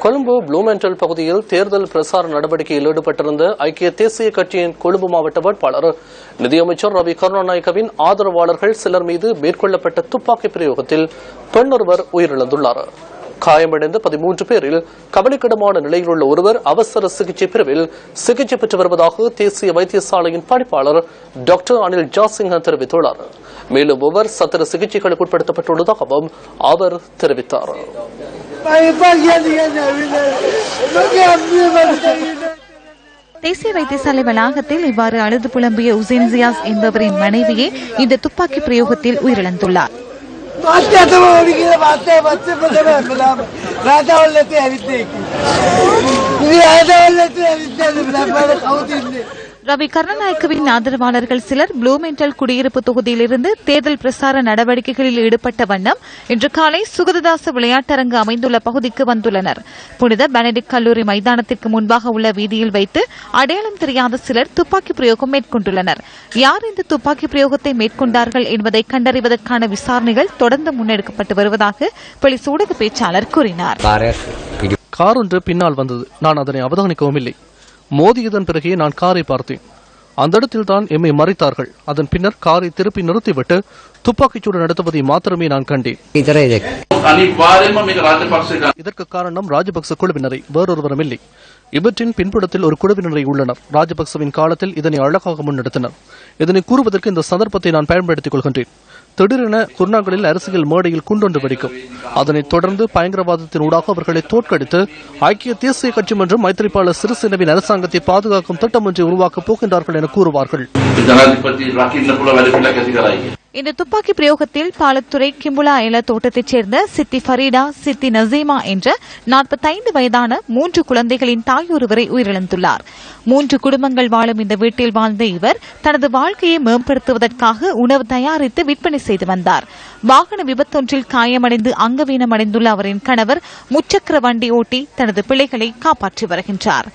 Colombo Blumenthal பகுதியில் தேர்தல் பிரசார நடவடிக்கையில் ஈடுபட்டிருந்த ஐக்கிய தேசிய கட்சியின் கொழும்பு மாவட்ட வேட்பாளர் நிதியமைச்சர் ரவி கருணாநாயக்கவின் ஆதரவாளர்கள் சிலர் மீது மேற்கொள்ளப்பட்ட துப்பாக்கி பிரயோகத்தில் பெண்ணொருவர் உயிரிழந்துள்ளார். காயமடைந்த 13 பேரில் கவலைக்கிடமான நிலையில் உள்ள ஒருவர் அவசர சிகிச்சை பிரிவில் சிகிச்சை பெற்று வருவதாக தேசிய வைத்தியசாலையின் பணிப்பாளர் டாக்டர் அனில் ஜாசிங்க தெரிவித்துள்ளார். மேலும் ஒருவர் சத்திர சிகிச்சைகளுக்கு உட்படுத்தப்பட்டுள்ளதாகவும் அவர் தெரிவித்தார். தேசிய வைத்தியசாலை வளாகத்தில் இவ்வாறு அழுது புலம்பிய உசேன் ஜியாஸ் என்பவரின் மனைவியே இந்த துப்பாக்கி பிரயோகத்தில் உயிரிழந்துள்ளார். ரவி கருணாநாயக்கவின் ஆதரவாளர்கள் சிலர் ப்ளூமெண்டல் குடியிருப்பு தொகுதியிலிருந்து தேர்தல் பிரசார நடவடிக்கைகளில் ஈடுபட்ட வண்ணம் இன்று காலை சுகததாச விளையாட்டரங்கு அமைந்துள்ள பகுதிக்கு வந்துள்ளனர். புனித பெனடிக்ட் கல்லூரி மைதானத்திற்கு முன்பாக உள்ள வீதியில் வைத்து அடையாளம் தெரியாத சிலர் துப்பாக்கி பிரயோகம் மேற்கொண்டுள்ளனர். யார் இந்த துப்பாக்கி பிரயோகத்தை மேற்கொண்டார்கள் என்பதை கண்டறிவதற்கான விசாரணைகள் தொடர்ந்து முன்னெடுக்கப்பட்டு வருவதாக போலீஸ் ஊடக பேச்சாளர் கூறினார். கார் ஒன்று பின்னால் வந்தது. நான் அதனை அவதானிக்கவும் இல்லை. மோதியதன் பிறகே நான் காரை பார்த்தேன். அந்த இடத்தில் தான் எம்மை மறைத்தார்கள். அதன் பின்னர் காரை திருப்பி நிறுத்திவிட்டு துப்பாக்கிச்சூடு நடத்துவதை மாத்திரமே நான் கண்டேன். இதற்கு காரணம் ராஜபக்ச குழுவினரை, வேறொருவரும் இல்லை. இவற்றின் பின்புலத்தில் ஒரு குழுவினரை உள்ளனர். ராஜபக்சவின் காலத்தில் இதனை அழகாக முன்னெடுத்தனர். இதனை கூறுவதற்கு இந்த சந்தர்ப்பத்தை நான் பயன்படுத்திக் கொள்கின்றேன். திடீரென குர்நாகலில் அரசியல் மேடையில் குண்டொன்று வெடிக்கும். அதனைத் தொடர்ந்து பயங்கரவாதத்தின் ஊடாக அவர்களை தோற்கடித்து ஐக்கிய தேசிய கட்சி மற்றும் மைத்திரிபால சிறிசேனவின் அரசாங்கத்தை பாதுகாக்கும் திட்டம் ஒன்றை உருவாக்கப் போகின்றார்கள் என கூறுவார்கள். இந்த துப்பாக்கி பிரயோகத்தில் பாலத்துறை கிம்புலா எல தோட்டத்தைச் சேர்ந்த சித்தி ஃபரீடா, சித்தி நசீமா என்ற 45 வயதான 3 குழந்தைகளின் தாய் ஒருவரை உயிரிழந்துள்ளார். 3 குடும்பங்கள் வாழும் இந்த வீட்டில் வாழ்ந்த இவர் தனது வாழ்க்கையை மேம்படுத்துவதற்காக உணவு தயாரித்து விற்பனை செய்து வந்தார். வாகன விபத்தொன்றில் காயமடைந்து அங்கவீனமடைந்துள்ள அவரின் கணவர் முச்சக்கர வண்டி ஓட்டி தனது பிள்ளைகளை காப்பாற்றி வருகின்றார்.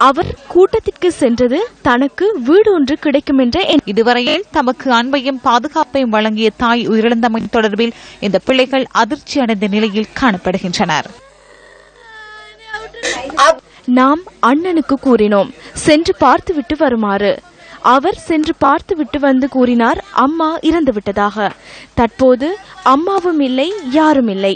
அவர் கூட்டத்திற்கு சென்றது தனக்கு வீடு ஒன்று கிடைக்கும் என்ற இதுவரையில் தமக்கு அன்பையும் பாதுகாப்பையும் வழங்கிய தாய் உயிரிழந்தமை தொடர்பில் இந்த பிள்ளைகள் அதிர்ச்சி அடைந்த நிலையில் காணப்படுகின்றனர். நாம் அண்ணனுக்கு கூறினோம் சென்று பார்த்துவிட்டு வருமாறு. அவர் சென்று பார்த்துவிட்டு வந்து கூறினார் அம்மா இறந்து விட்டதாக. தற்போது அம்மாவும் இல்லை, யாரும் இல்லை.